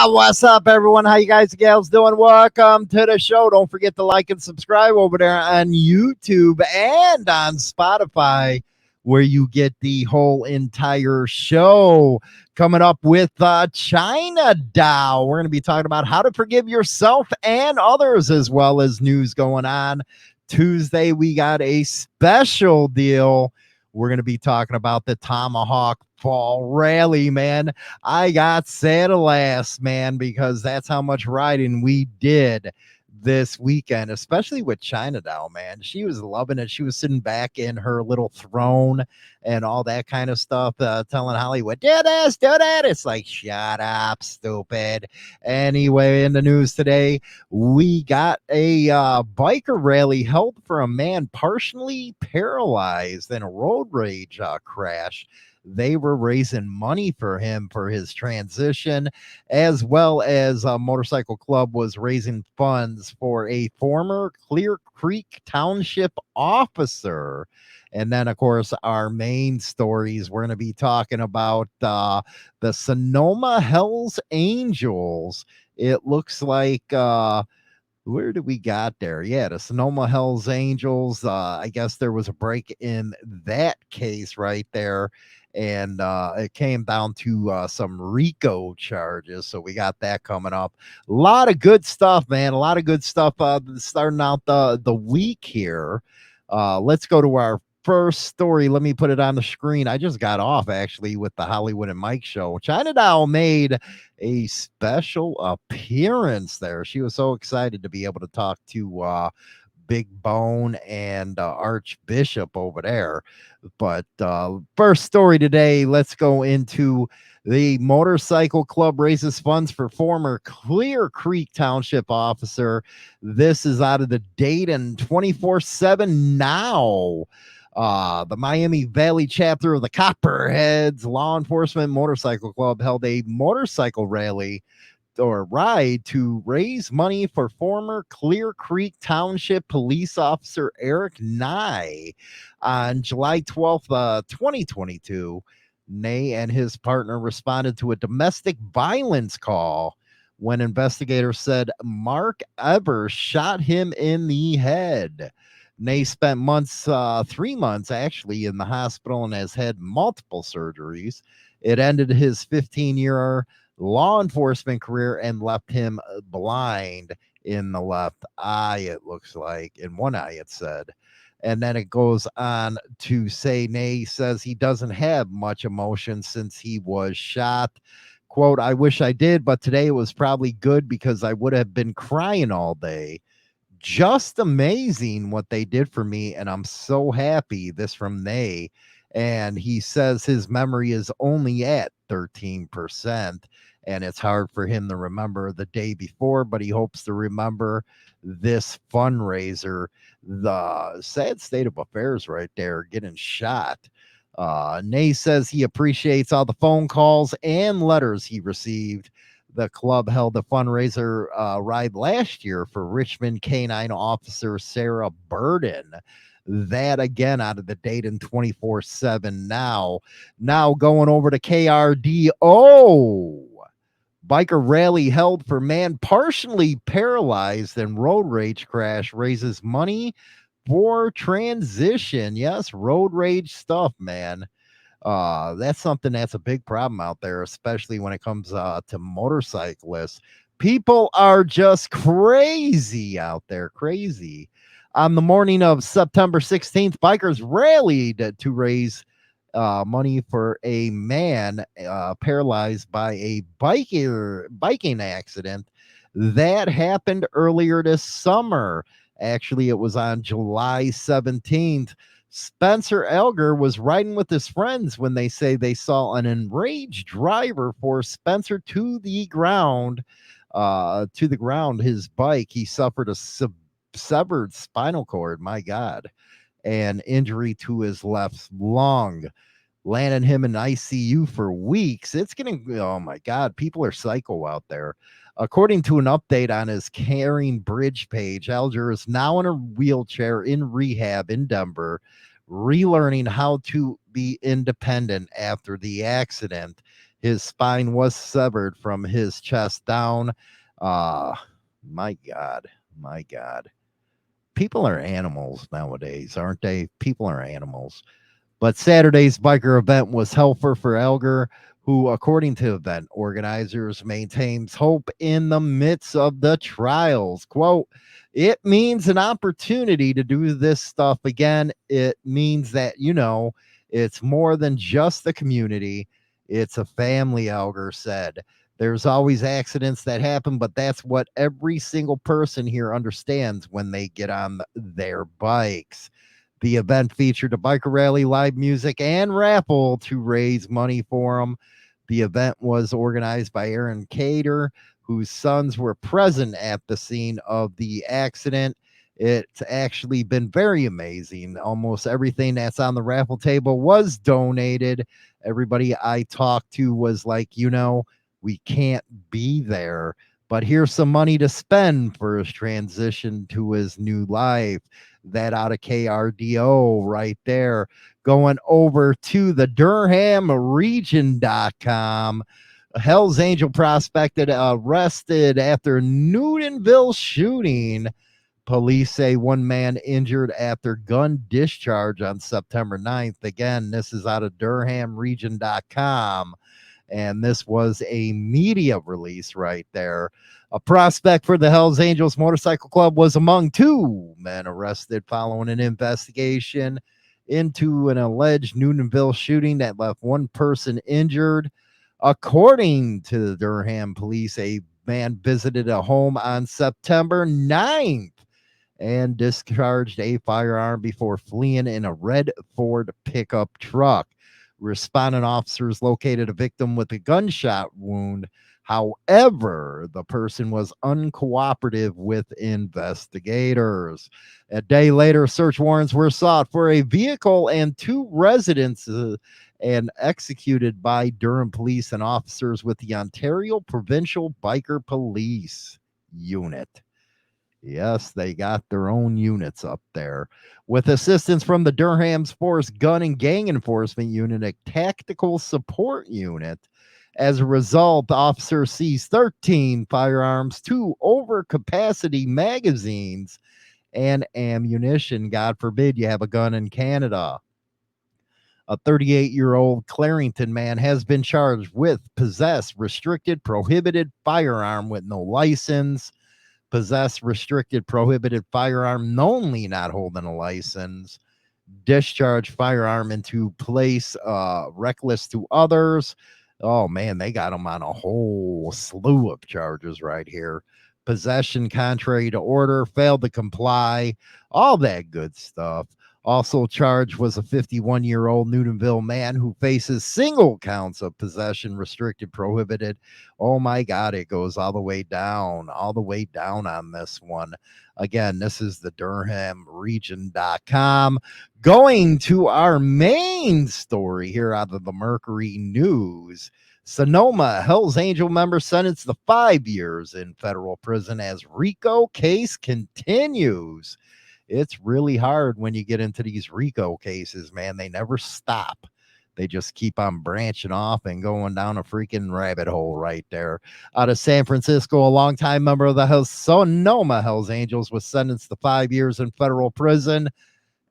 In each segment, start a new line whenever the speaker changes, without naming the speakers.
What's up, everyone? How you guys and gals doing? Welcome to the show. Don't forget to like and subscribe over there on YouTube and on Spotify, where you get the whole entire show. Coming up with China Dow. We're going to be talking about how to forgive yourself and others, as well as news going on. Tuesday, we got a special deal. We're going to be talking about the Tomahawk Fall Rally, man. I got Santa last, man, because that's how much riding we did this weekend, especially with China Doll, man. She was loving it. She was sitting back in her little throne and all that kind of stuff, telling Hollywood, do this, do that. It's like, shut up, stupid. Anyway, in the news today, we got a biker rally held for a man partially paralyzed in a road rage crash. They were raising money for him for his transition, as well as a motorcycle club was raising funds for a former Clear Creek Township officer. And then, of course, our main stories, we're going to be talking about the Sonoma Hells Angels. It looks like where did we got there? Yeah, the Sonoma Hells Angels. I guess there was a break in that case right there. And it came down to some RICO charges. So we got that coming up. A lot of good stuff, man. A lot of good stuff starting out the week here. Let's go to our first story. Let me put it on the screen. I just got off actually with the Hollywood and Mike show. China Doll made a special appearance there. She was so excited to be able to talk to Big Bone and Archbishop over there. But first story today, let's go into the motorcycle club raises funds for former Clear Creek Township officer. This is out of the Dayton 24/7 Now. The Miami Valley chapter of the Copperheads Law Enforcement Motorcycle Club held a motorcycle rally or ride to raise money for former Clear Creek Township police officer Eric Nye on July 12th, 2022. Nye and his partner responded to a domestic violence call when investigators said Mark Evers shot him in the head. Nay spent 3 months actually in the hospital and has had multiple surgeries. It ended his 15-year law enforcement career and left him blind in the left eye, it looks like. In one eye, it said. And then it goes on to say, Nay says he doesn't have much emotion since he was shot. Quote, I wish I did, but today it was probably good because I would have been crying all day. Just amazing what they did for me, and I'm so happy. This from Nay. And he says his memory is only at 13%, and it's hard for him to remember the day before, but he hopes to remember this fundraiser. The sad state of affairs right there, getting shot. Nay says he appreciates all the phone calls and letters he received. The club held a fundraiser ride last year for Richmond Canine Officer Sarah Burden. That again out of the Dayton 24/7 Now. Now going over to KRDO. Biker rally held for man partially paralyzed in road rage crash raises money for transition. Yes, road rage stuff, man. That's something that's a big problem out there, especially when it comes to motorcyclists. People are just crazy out there, crazy. On the morning of September 16th, bikers rallied to raise money for a man paralyzed by a biking accident that happened earlier this summer. Actually, it was on July 17th. Spencer Elger was riding with his friends when they say they saw an enraged driver force Spencer to the ground. His bike. He suffered a severed spinal cord. My God, and injury to his left lung, landing him in ICU for weeks. It's getting, oh my God, people are psycho out there. According to an update on his Caring Bridge page, Alger is now in a wheelchair in rehab in Denver, relearning how to be independent after the accident. His spine was severed from his chest down. My God, my God. People are animals nowadays, aren't they? People are animals. But Saturday's biker event was helpful for Elgar, who, according to event organizers, maintains hope in the midst of the trials. Quote, it means an opportunity to do this stuff again. It means that, it's more than just the community, it's a family, Elgar said. There's always accidents that happen, but that's what every single person here understands when they get on their bikes. The event featured a biker rally, live music, and raffle to raise money for them. The event was organized by Aaron Cater, whose sons were present at the scene of the accident. It's actually been very amazing. Almost everything that's on the raffle table was donated. Everybody I talked to was like, we can't be there, but here's some money to spend for his transition to his new life. That out of KRDO right there. Going over to the DurhamRegion.com. Hell's Angel prospected arrested after Newtonville shooting. Police say one man injured after gun discharge on September 9th. Again, this is out of DurhamRegion.com. And this was a media release right there. A prospect for the Hells Angels Motorcycle Club was among two men arrested following an investigation into an alleged Newtonville shooting that left one person injured. According to the Durham police, a man visited a home on September 9th and discharged a firearm before fleeing in a red Ford pickup truck. Responding officers located a victim with a gunshot wound. However, the person was uncooperative with investigators. A day later, search warrants were sought for a vehicle and two residences and executed by Durham police and officers with the Ontario Provincial Biker Police Unit. Yes, they got their own units up there. With assistance from the Durham's Force Gun and Gang Enforcement Unit, a tactical support unit. As a result, officers seized 13 firearms, 2 overcapacity magazines, and ammunition. God forbid you have a gun in Canada. A 38-year-old Clarington man has been charged with possess restricted prohibited firearm with no license. Possess restricted prohibited firearm knowingly not holding a license, discharge firearm into place reckless to others. Oh man, they got them on a whole slew of charges right here. Possession contrary to order, failed to comply, all that good stuff. Also charged was a 51-year-old Newtonville man who faces single counts of possession, restricted, prohibited. Oh my God, it goes all the way down on this one. Again, this is the DurhamRegion.com. Going to our main story here out of the Mercury News. Sonoma Hells Angel member sentenced to 5 years in federal prison as RICO case continues. It's really hard when you get into these RICO cases, man. They never stop. They just keep on branching off and going down a freaking rabbit hole right there. Out of San Francisco, a longtime member of the Sonoma Hells Angels was sentenced to 5 years in federal prison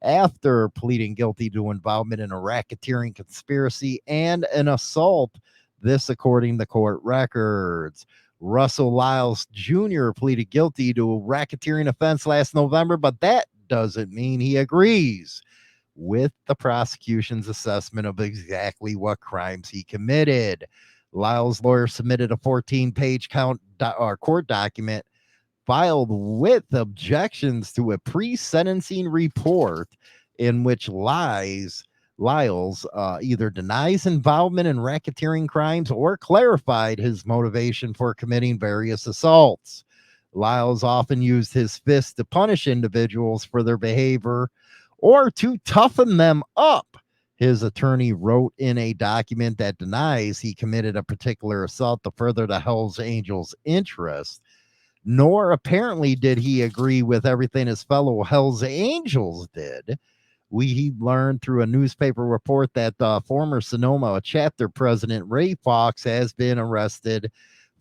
after pleading guilty to involvement in a racketeering conspiracy and an assault. This according to court records. Russell Lyles Jr. pleaded guilty to a racketeering offense last November, but that doesn't mean he agrees with the prosecution's assessment of exactly what crimes he committed. Lyles' lawyer submitted a 14-page court document filed with objections to a pre-sentencing report in which Lyles either denies involvement in racketeering crimes or clarified his motivation for committing various assaults. Lyles often used his fists to punish individuals for their behavior or to toughen them up. His attorney wrote in a document that denies he committed a particular assault to further the Hells Angels' interest, nor apparently did he agree with everything his fellow Hells Angels did. We learned through a newspaper report that former Sonoma chapter president Ray Fox has been arrested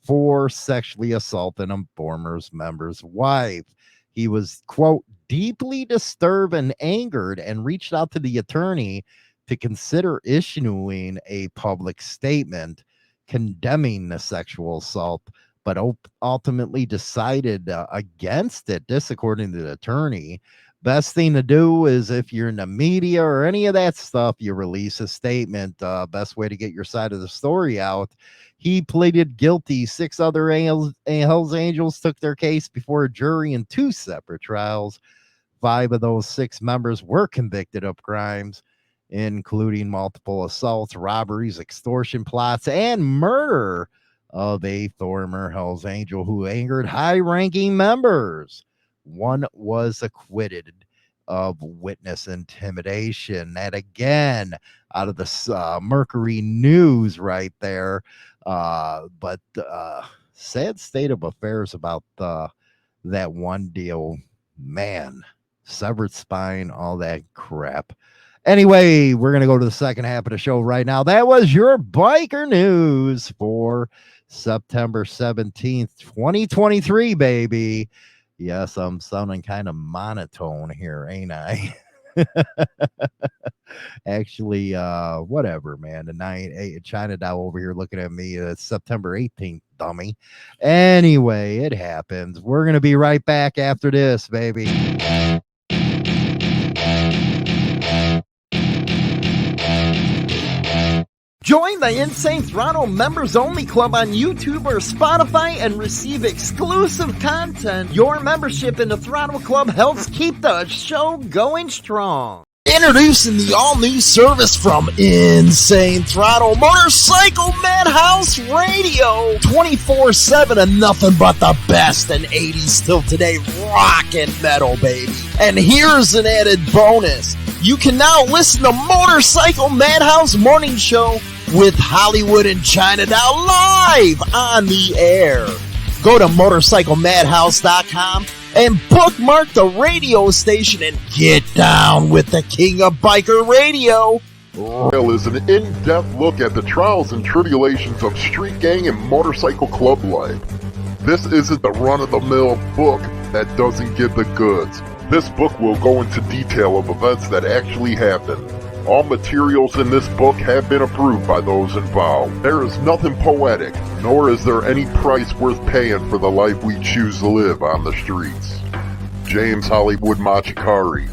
for sexually assaulting a former member's wife. He was, quote, deeply disturbed and angered and reached out to the attorney to consider issuing a public statement condemning the sexual assault, but ultimately decided against it. This, according to the attorney. Best thing to do is, if you're in the media or any of that stuff, you release a statement. Best way to get your side of the story out. He pleaded guilty. 6 other Hells Angels took their case before a jury in 2 separate trials. 5 of those 6 members were convicted of crimes, including multiple assaults, robberies, extortion plots, and murder of a former Hells Angel who angered high-ranking members. 1 was acquitted of witness intimidation. That, again, out of the Mercury News right there. But sad state of affairs about that one deal. Man, severed spine, all that crap. Anyway, we're going to go to the second half of the show right now. That was your biker news for September 17th, 2023, baby. Yes, I'm sounding kind of monotone here, ain't I? Actually, whatever, man. The night China Dow over here looking at me. It's September 18th, dummy. Anyway, it happens. We're going to be right back after this, baby. Join the Insane Throttle Members Only Club on YouTube or Spotify and receive exclusive content. Your membership in the Throttle Club helps keep the show going strong. Introducing the all-new service from Insane Throttle, Motorcycle Madhouse Radio. 24/7 and nothing but the best in 80s till today rock and metal, baby. And here's an added bonus. You can now listen to Motorcycle Madhouse Morning Show with Hollywood and China Dow live on the air. Go to motorcyclemadhouse.com and bookmark the radio station and get down with the king of biker radio.
Royal is an in-depth look at the trials and tribulations of street gang and motorcycle club life. This isn't the run-of-the-mill book that doesn't give the goods. This book will go into detail of events that actually happened. All materials in this book have been approved by those involved. There is nothing poetic, nor is there any price worth paying for the life we choose to live on the streets. James Hollywood Machikari.